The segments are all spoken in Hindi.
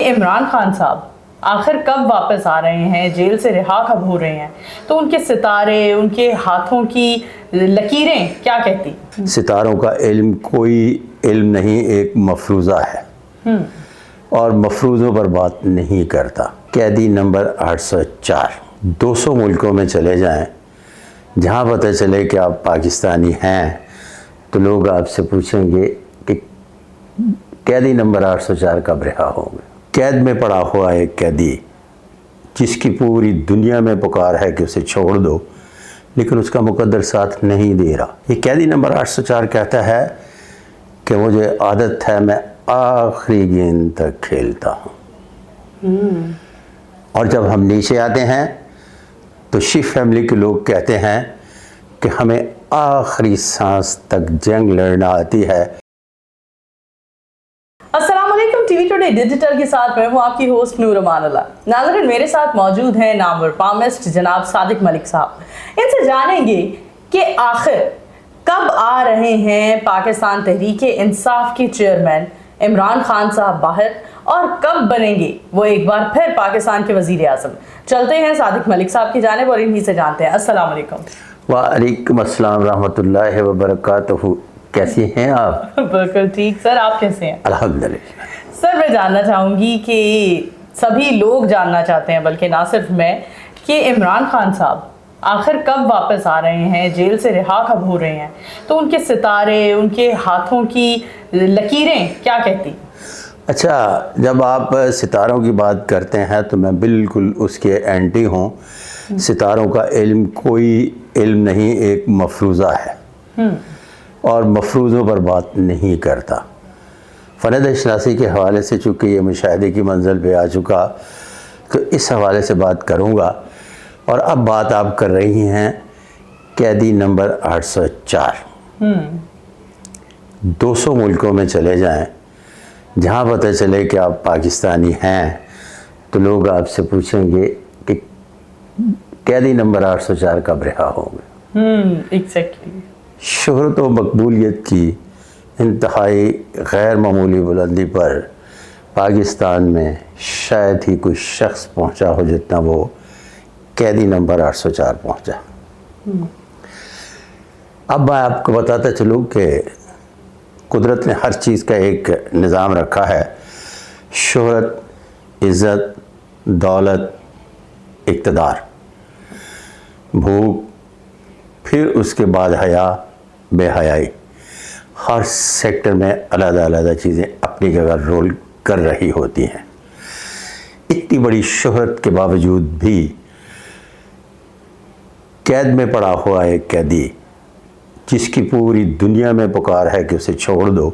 इमरान खान साहब आखिर कब वापस आ रहे हैं, जेल से रिहा कब हो रहे हैं, तो उनके सितारे, उनके हाथों की लकीरें क्या कहती? सितारों का इल्म कोई इल्म नहीं, एक मफरूज़ा है और मफरूज़ों पर बात नहीं करता। कैदी नंबर 804 200 मुल्कों में चले जाएं, जहाँ पता चले कि आप पाकिस्तानी हैं तो लोग आपसे पूछेंगे कि कैदी नंबर 804 कब रिहा होंगे। कैद में पड़ा हुआ एक कैदी जिसकी पूरी दुनिया में पुकार है कि उसे छोड़ दो, लेकिन उसका मुकद्दर साथ नहीं दे रहा। ये कैदी नंबर 804 कहता है कि मुझे आदत है, मैं आखिरी गेंद तक खेलता हूँ। और जब हम नीचे आते हैं तो शिफ फैमिली के लोग कहते हैं कि हमें आखिरी सांस तक जंग लड़ना आती है। अस्सलाम वालेकुम, टीवी टुडे डिजिटल के साथ मैं हूँ आपकी होस्ट नूर अमानुल्लाह। नाज़रीन, मेरे साथ मौजूद हैं नामवर पामिस्ट जनाब सादिक मलिक साहब। इनसे जानेंगे कि आखिर कब आ रहे हैं पाकिस्तान तहरीक इंसाफ के चेयरमैन इमरान खान साहब बाहर, और कब बनेंगे वो एक बार फिर पाकिस्तान के वजीर आज़म। चलते हैं सादिक मलिक साहब की जानिब और इन्हीं से जानते हैं। अस्सलाम वालेकुम। वालेकुम अस्सलाम रहमतुल्लाहि व बरकातहू। कैसी हैं आप? बिल्कुल ठीक सर, आप कैसे हैं? अल्हम्दुलिल्लाह। सर, मैं जानना चाहूँगी कि सभी लोग जानना चाहते हैं, बल्कि ना सिर्फ मैं, कि इमरान खान साहब आखिर कब वापस आ रहे हैं, जेल से रिहा कब हो रहे हैं, तो उनके सितारे, उनके हाथों की लकीरें क्या कहती? अच्छा, जब आप सितारों की बात करते हैं तो मैं बिल्कुल उसके एंटी हूँ। सितारों का इल्म कोई इल्म नहीं, एक मफरूज़ा है और मफरूज़ों पर बात नहीं करता। फ़नद शनासी के हवाले से चूँकि ये मुशाहिदे की मंजिल पे आ चुका, तो इस हवाले से बात करूँगा। और अब बात आप कर रही हैं कैदी नंबर 804 200 मुल्कों में चले जाएं, जहाँ पता चले कि आप पाकिस्तानी हैं तो लोग आपसे पूछेंगे कि कैदी नंबर 804 कब रिहा होंगे। एग्जैक्टली। शोहरत व मकबूलियत की इंतहाई गैर मामूली बुलंदी पर पाकिस्तान में शायद ही कोई शख्स पहुंचा हो जितना वो कैदी नंबर 804 पहुंचा। अब मैं आपको बताता चलूँ कि कुदरत ने हर चीज़ का एक निज़ाम रखा है। शोहरत, इज़्ज़त, दौलत, इक़्तिदार, भूख, फिर उसके बाद हया, बेहयाई, हर सेक्टर में अलग-अलग चीज़ें अपनी जगह रोल कर रही होती हैं। इतनी बड़ी शोहरत के बावजूद भी कैद में पड़ा हुआ एक कैदी जिसकी पूरी दुनिया में पुकार है कि उसे छोड़ दो,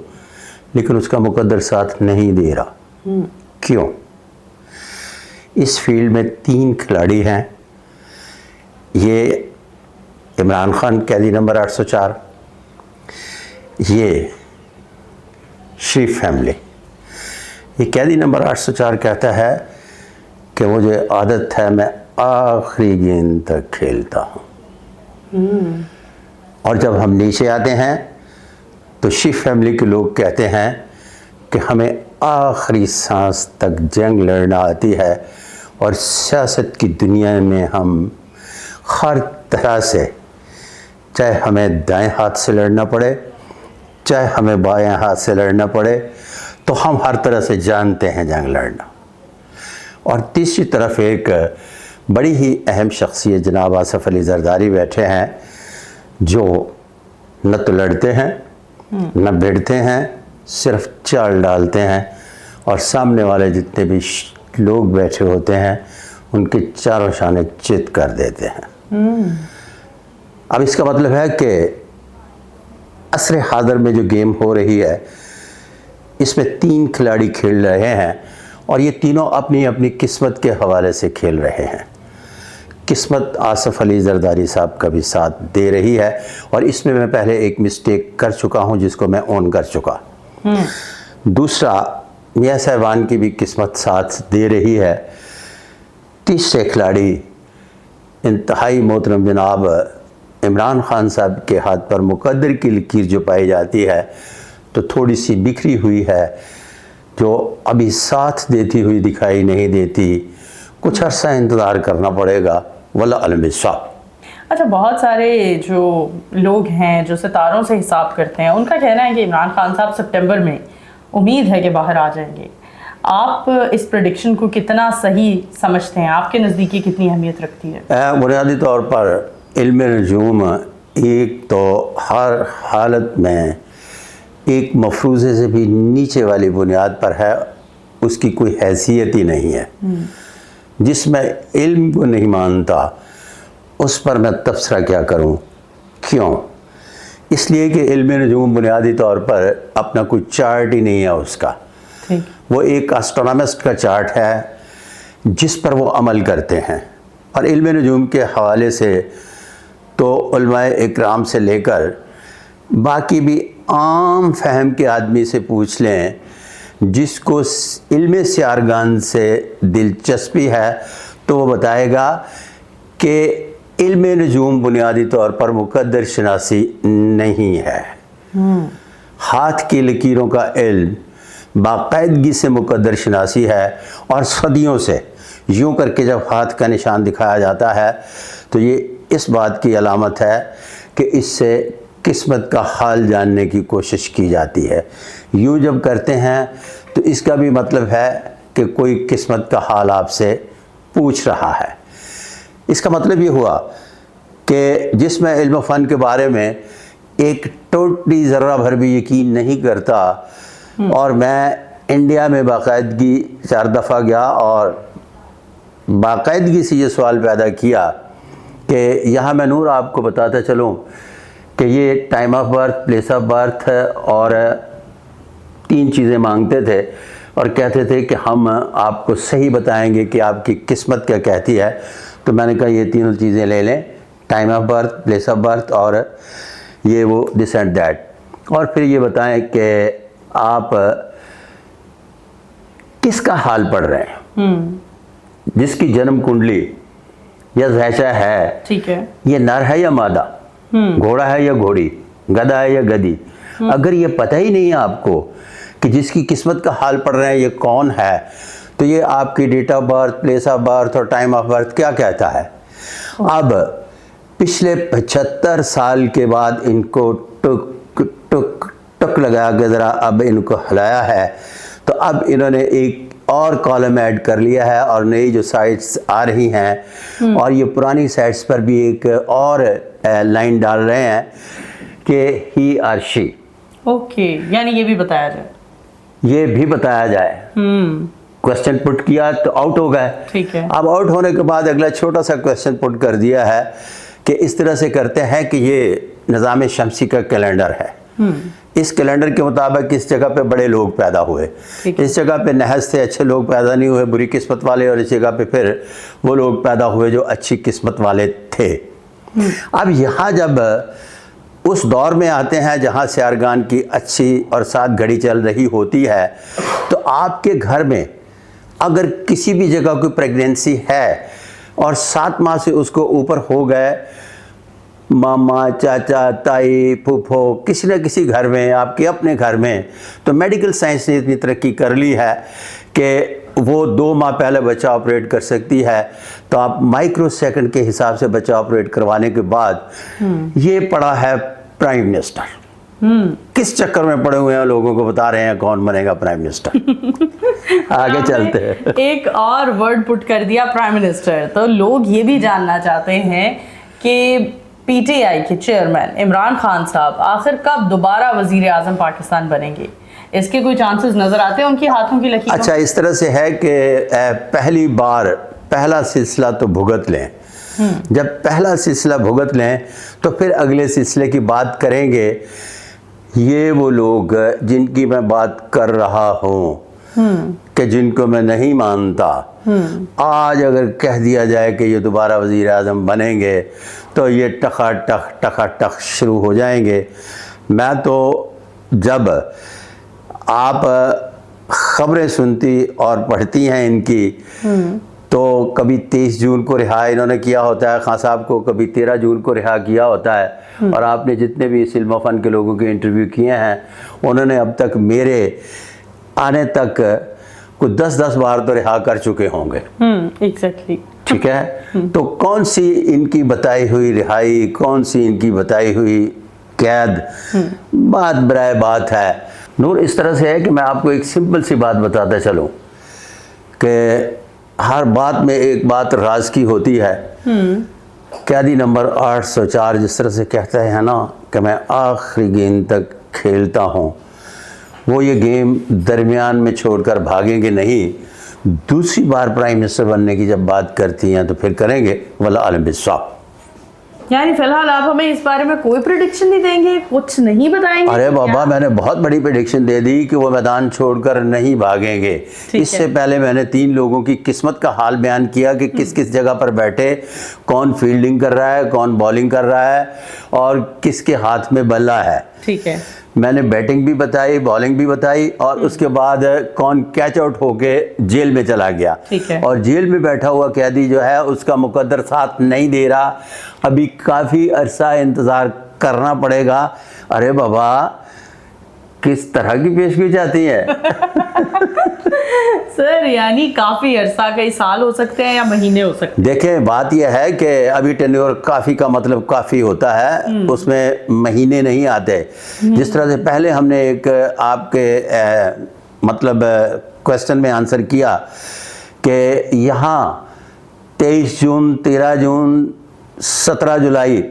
लेकिन उसका मुकद्दर साथ नहीं दे रहा। क्यों? इस फील्ड में 3 खिलाड़ी हैं। ये इमरान खान कैदी नंबर 804, ये शरीफ फैमिली। ये कैदी नंबर 804 कहता है कि मुझे आदत है, मैं आखिरी गेंद तक खेलता हूँ। और जब हम नीचे आते हैं तो शिफ फैमिली के लोग कहते हैं कि हमें आखिरी सांस तक जंग लड़ना आती है और सियासत की दुनिया में हम हर तरह से, चाहे हमें दाएं हाथ से लड़ना पड़े, चाहे हमें बाएं हाथ से लड़ना पड़े, तो हम हर तरह से जानते हैं जंग लड़ना। और तीसरी तरफ एक बड़ी ही अहम शख्सियत जनाब आसिफ अली जरदारी बैठे हैं, जो न तो लड़ते हैं न भिड़ते हैं, सिर्फ चाल डालते हैं और सामने वाले जितने भी लोग बैठे होते हैं उनके चारों शाने चित कर देते हैं। अब इसका मतलब है कि असर हाज़िर में जो गेम हो रही है इसमें 3 खिलाड़ी खेल रहे हैं और ये तीनों अपनी अपनी किस्मत के हवाले से खेल रहे हैं। किस्मत आसिफ अली जरदारी साहब का भी साथ दे रही है और इसमें मैं पहले एक मिस्टेक कर चुका हूं जिसको मैं ऑन कर चुका। दूसरा, मियां साहबान की भी किस्मत साथ दे रही है। तीसरे खिलाड़ी इंतहाई मोहतरम जनाब इमरान खान साहब के हाथ पर मुकद्दर की लकीर जो पाई जाती है तो थोड़ी सी बिखरी हुई है, जो अभी साथ देती हुई दिखाई नहीं देती, कुछ अर्सा इंतज़ार करना पड़ेगा, वल्लाह अलम बिस्साब। अच्छा, बहुत सारे जो लोग हैं जो सितारों से हिसाब करते हैं, उनका कहना है कि इमरान खान साहब सितंबर में उम्मीद है कि बाहर आ जाएंगे। आप इस प्रेडिक्शन को कितना सही समझते हैं? आपके नज़दीकी कितनी अहमियत रखती है? बुनियादी तौर पर इल्म नजूम एक तो हर हालत में एक मफरूज़े से भी नीचे वाली बुनियाद पर है, उसकी कोई हैसियत ही नहीं है। जिसमें इल्म को नहीं मानता उस पर मैं तबसरा क्या करूं? क्यों? इसलिए कि इल्म नजूम बुनियादी तौर पर अपना कोई चार्ट ही नहीं है उसका। वो एक एस्ट्रोनॉमिस्ट का चार्ट है जिस पर वो अमल करते हैं। और इल्म नजूम के हवाले से तो उलमाए इकराम से लेकर बाकी भी आम फहम के आदमी से पूछ लें, जिसको इल्म सियारगान से दिलचस्पी है तो वो बताएगा कि इल्म नजूम बुनियादी तौर पर मुकद्दर शनासी नहीं है। हाथ की लकीरों का इल्म बाकायदगी से मुकद्दर शनासी है, और सदियों से यूँ करके जब हाथ का निशान दिखाया जाता है तो ये इस बात की अलामत है कि इससे किस्मत का हाल जानने की कोशिश की जाती है। यूँ जब करते हैं तो इसका भी मतलब है कि कोई किस्मत का हाल आपसे पूछ रहा है। इसका मतलब ये हुआ कि जिसमें इल्म फ़न के बारे में एक टोटली ज़र्रा भर भी यकीन नहीं करता, और मैं इंडिया में बाकायदगी 4 दफ़ा गया और बाकायदगी से ये सवाल पैदा किया कि यहाँ मैं नूर आपको बताता चलूँ कि ये time of birth, place of birth और 3 चीज़ें मांगते थे और कहते थे कि हम आपको सही बताएंगे कि आपकी किस्मत क्या कहती है। तो मैंने कहा ये तीनों चीज़ें ले लें, time of birth, place of birth और ये वो दिस एंड दैट, और फिर ये बताएं कि आप किसका हाल पढ़ रहे हैं। जिसकी जन्म कुंडली या जैसा है, ठीक है, ये नर है या मादा, घोड़ा है या घोड़ी, गधा है या गधी, अगर ये पता ही नहीं है आपको कि जिसकी किस्मत का हाल पढ़ रहे हैं ये कौन है, तो ये आपकी date of birth, place of birth और टाइम ऑफ बर्थ क्या कहता है। अब पिछले 75 साल के बाद इनको टुक टुक टुक लगा के ज़रा अब इनको हिलाया है, तो अब इन्होंने एक और कॉलम ऐड कर लिया है और नई जो साइट्स आ रही हैं और ये पुरानी साइट्स पर भी एक और लाइन डाल रहे हैं कि ही और शी। ओके, यानी ये भी बताया जाए, ये भी बताया जाए। क्वेश्चन पुट किया तो आउट हो गए, ठीक है। अब आउट होने के बाद अगला छोटा सा क्वेश्चन पुट कर दिया है कि इस तरह से करते हैं कि ये निज़ाम शमसी का कैलेंडर है। इस कैलेंडर के मुताबिक इस जगह पे बड़े लोग पैदा हुए, इस जगह पे नहस से अच्छे लोग पैदा नहीं हुए, बुरी किस्मत वाले, और इस जगह पे फिर वो लोग पैदा हुए जो अच्छी किस्मत वाले थे। अब यहाँ जब उस दौर में आते हैं जहाँ सियारगान की अच्छी और साथ घड़ी चल रही होती है, तो आपके घर में अगर किसी भी जगह कोई प्रेगनेंसी है और 7 माह से उसको ऊपर हो गए, मामा, चाचा, ताई, फूफो, किसी न किसी घर में, आपके अपने घर में, तो मेडिकल साइंस ने इतनी तरक्की कर ली है कि वो 2 माह पहले बच्चा ऑपरेट कर सकती है। तो आप माइक्रो सेकंड के हिसाब से बच्चा ऑपरेट करवाने के बाद ये पड़ा है प्राइम मिनिस्टर। किस चक्कर में पड़े हुए हैं, लोगों को बता रहे हैं कौन बनेगा प्राइम मिनिस्टर। आगे चलते हैं। एक और वर्ड पुट कर दिया, प्राइम मिनिस्टर। तो लोग ये भी जानना चाहते हैं कि पीटीआई के चेयरमैन इमरान खान साहब आखिर कब दोबारा वजीर आजम पाकिस्तान बनेंगे? इसके कोई चांसेस नजर आते हैं उनकी हाथों की लकीरों? अच्छा, इस तरह से है कि पहली बार पहला सिलसिला तो भुगत लें। जब पहला सिलसिला भुगत लें तो फिर अगले सिलसिले की बात करेंगे। ये वो लोग जिनकी मैं बात कर रहा हूँ कि जिनको मैं नहीं मानता, आज अगर कह दिया जाए कि ये दोबारा वज़ीर आज़म बनेंगे तो ये टखा टख शुरू हो जाएंगे। मैं तो जब आप ख़बरें सुनती और पढ़ती हैं इनकी, तो कभी 23 जून को रिहा इन्होंने किया होता है खान साहब को, कभी 13 जून को रिहा किया होता है। और आपने जितने भी इस इल्म फ़न के लोगों के इंटरव्यू किए हैं, उन्होंने अब तक मेरे आने तक कुछ 10-10 बार तो रिहा कर चुके होंगे। एग्जैक्टली। ठीक है, तो कौन सी इनकी बताई हुई रिहाई, कौन सी इनकी बताई हुई कैद, बात बराए बात है। नूर, इस तरह से है कि मैं आपको एक सिंपल सी बात बताता चलूं कि हर बात में एक बात राज की होती है। कैदी नंबर 804 जिस तरह से कहता है ना कि मैं आखिरी गेंद तक खेलता हूँ, वो ये गेम दरमियान में छोड़कर भागेंगे नहीं। दूसरी बार प्राइम मिनिस्टर बनने की जब बात करती हैं तो फिर करेंगे वल्लाह आलम बिस्वाब। यानी फिलहाल आप हमें इस बारे में कोई प्रेडिक्शन नहीं देंगे, कुछ नहीं बताएंगे? अरे बाबा, मैंने बहुत बड़ी प्रेडिक्शन दे दी कि वो मैदान छोड़कर नहीं भागेंगे। इससे पहले मैंने 3 लोगों की किस्मत का हाल बयान किया कि किस किस जगह पर बैठे, कौन फील्डिंग कर रहा है, कौन बॉलिंग कर रहा है और किसके हाथ में बल्ला है। ठीक है, मैंने बैटिंग भी बताई, बॉलिंग भी बताई और उसके बाद कौन कैच आउट होके जेल में चला गया। ठीक है। और जेल में बैठा हुआ कैदी जो है उसका मुकद्दर साथ नहीं दे रहा, अभी काफ़ी अरसा इंतज़ार करना पड़ेगा। अरे बाबा, किस तरह की पेशगी चाहती है? सर यानी काफी अरसा, कई साल हो सकते हैं या महीने हो सकते हैं? देखें, बात यह है कि अभी टेन्योर काफ़ी का मतलब काफ़ी होता है, उसमें महीने नहीं आते। जिस तरह से पहले हमने एक आपके मतलब क्वेश्चन में आंसर किया कि यहाँ 23 जून, 13 जून, 17 जुलाई,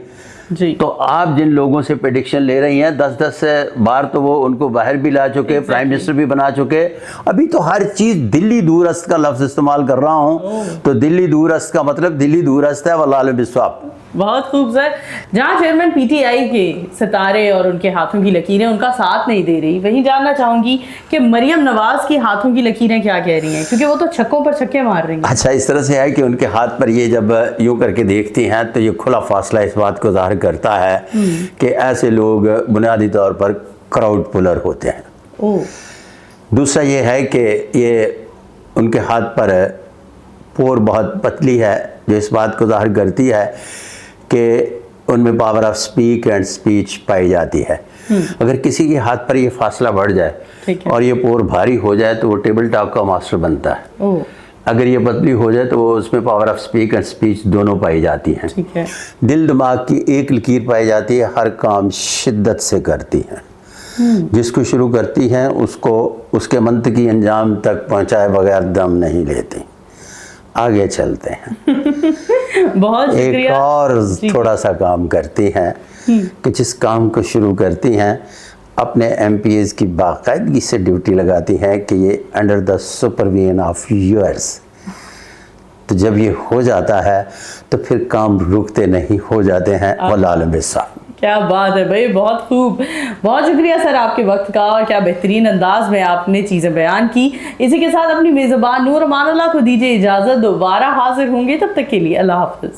जी, तो आप जिन लोगों से प्रेडिक्शन ले रही हैं 10-10 बार तो वो उनको बाहर भी ला चुके, प्राइम मिनिस्टर भी बना चुके। अभी तो हर चीज़ दिल्ली दूरस्थ का लफ्ज़ इस्तेमाल कर रहा हूँ, तो दिल्ली दूरस्थ का मतलब दिल्ली दूरस्थ है वल्लाह आलम बिस्वाब। बहुत खूब सर। जहाँ चेयरमैन पीटीआई के सितारे और उनके हाथों की लकीरें उनका साथ नहीं दे रही, वहीं जानना चाहूंगी कि मरियम नवाज की हाथों की लकीरें क्या कह रही हैं, क्योंकि वो तो छक्कों पर छक्के मार रही हैं। अच्छा, इस तरह से है कि उनके हाथ पर ये जब यूं करके देखती हैं तो ये खुला फासला इस बात को ज़ाहिर करता है कि ऐसे लोग बुनियादी तौर पर क्राउड पुलर होते हैं। ओह। दूसरा ये है कि ये उनके हाथ पर पोर बहुत पतली है, जो इस बात को ज़ाहिर करती है कि उनमें power of speak and speech पाई जाती है। अगर किसी के हाथ पर ये फासला बढ़ जाए और ये पोर भारी हो जाए तो वो टेबल टॉक का मास्टर बनता है। ओह। अगर ये पतली हो जाए तो वो उसमें power of speak and speech दोनों पाई जाती हैं। ठीक है। दिल दिमाग की एक लकीर पाई जाती है, हर काम शिद्दत से करती हैं। जिसको शुरू करती हैं उसको उसके मंतकी अंजाम तक पहुंचाए बगैर दम नहीं लेती। आगे चलते हैं। बहुत एक और थोड़ा सा काम करती हैं कि जिस काम को शुरू करती हैं अपने एमपीएस की बाकायदगी से ड्यूटी लगाती हैं कि ये under the supervision of yours. तो जब ये हो जाता है तो फिर काम रुकते नहीं, हो जाते हैं वल्लाह आलम बिस्वाब। क्या बात है भाई, बहुत खूब। बहुत शुक्रिया सर आपके वक्त का, और क्या बेहतरीन अंदाज में आपने चीज़ें बयान की। इसी के साथ अपनी मेज़बान नूर अमानुल्लाह को दीजिए इजाज़त, दोबारा हाजिर होंगे, तब तक के लिए अल्लाह हाफ़िज़।